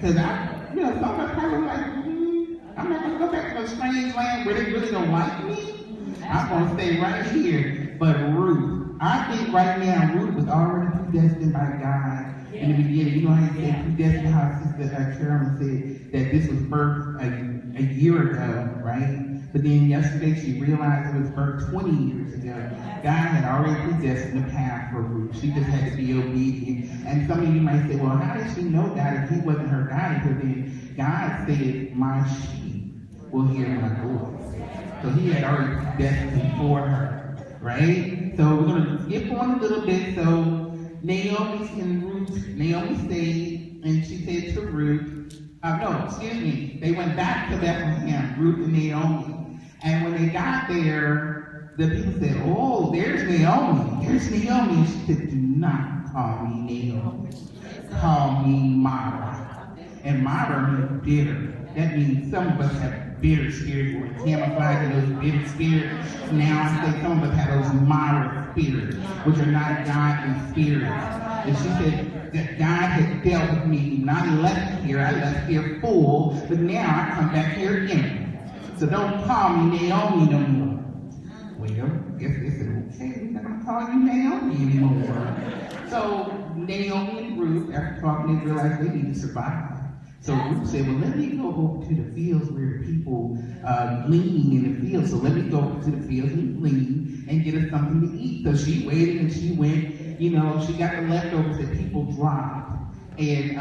Because some of us probably like, I'm not going to go back to a strange land where they really don't like me. I'm going to stay right here. But Ruth, I think right now Ruth was already predestined by God in the beginning. You know how he said predestined, how Sister Carolyn said that this was birthed a year ago, right? But then yesterday she realized it was birthed 20 years ago. God had already predestined the path for Ruth. She just had to be obedient. And some of you might say, well, how did she know God if he wasn't her God? Until then, God said, my sheep will hear my voice. So he had already predestined for her, right? So we're going to skip on a little bit. So Naomi stayed, and she said to Ruth, they went back to Bethlehem, Ruth and Naomi. And when they got there, the people said, oh, there's Naomi. There's Naomi. And she said, do not call me Naomi. Call me Mara. And Mara means bitter. That means some of us have bitter spirits. We're camouflaging those bitter spirits. Now I say some of us have those Mara spirits, which are not godly spirits. And she said that God had dealt with me. Not left here. I left here full, but now I come back here empty. So don't call me Naomi no more. Well, I guess they said, okay, we're not going to call you Naomi anymore. So Naomi and Ruth, after talking, they realized they need to survive. So Ruth said, well, let me go over to the fields where people gleaning in the fields. So let me go over to the fields and glean and get us something to eat. So she waited and she went, she got the leftovers that people dropped. And,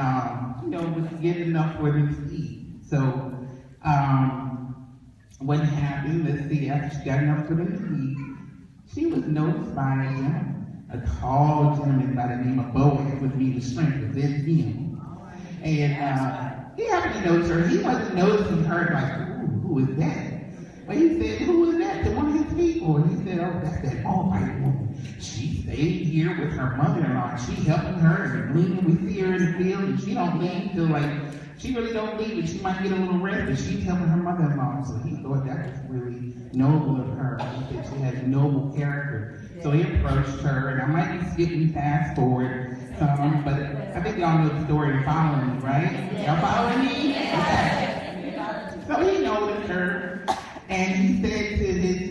was getting enough for them to eat. So, what happened, let's see, after she got enough for them to eat, she was noticed by a tall gentleman by the name of Boaz, which means the strength was in him. And he happened to notice her. He wasn't noticing her like, who is that? But he said, who is that? To one of his people. And he said, oh, that's that Moabite woman. She stayed here with her mother-in-law. She helping her and gleaning. We see her in the field, and she don't leave till she really don't leave, and she might get a little rest, but she's helping her mother-in-law. So he thought that was really noble of her. He said she has a noble character. So he approached her, and I might be skipping fast forward some, but I think y'all know the story and following me, right? Y'all following me? Okay. So he noticed her, and he said to his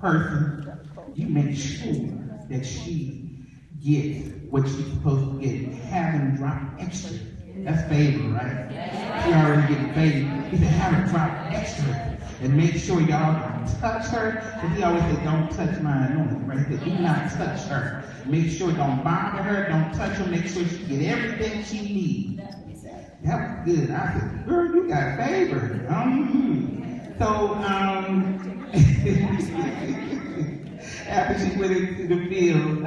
person, you make sure that she gets what she's supposed to get. Have him drop extra. That's favor, right? She already getting favor. He said, have her drop extra and make sure y'all don't touch her. And he always said, don't touch my anointing, right? He said, do not touch her. Make sure don't bother her, don't touch her, make sure she get everything she needs. That was good. I said, girl, you got favor. So, after she went into the field,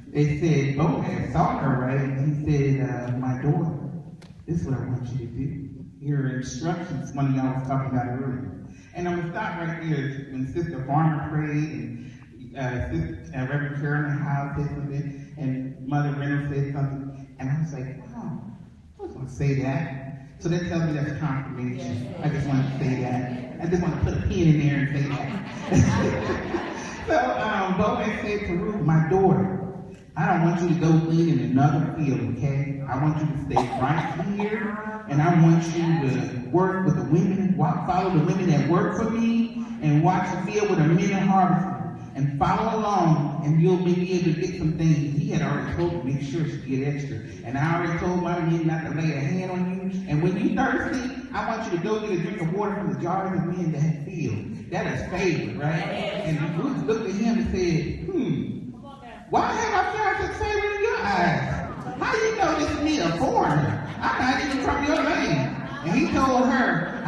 they said, Boaz saw her, right? And he said, my daughter, this is what I want you to do. Your instructions, one of y'all was talking about earlier. And I'm going to stop right there when Sister Farmer prayed, and Reverend Carolyn Howe said something, and Mother Reynolds said something. And I was like, oh, I was going to say that. So that tells me that's confirmation. I just wanted to say that. I just want to put a pin in there and say that. So Boaz said to Ruth, my daughter, I don't want you to go glean in another field, okay? I want you to stay right here, and I want you to work with the women, follow the women that work for me, and watch the field with the men harvesting. And follow along, and you'll be able to get some things. He had already told me, make sure she get extra. And I already told my men not to lay a hand on you. And when you're thirsty, I want you to go get a drink of water from the jars of men that field. That is favor, right? And Ruth looked at him and said, why have I found such favor in your eyes? How do you know this is me, a foreigner? I'm not even from your land. And he told her,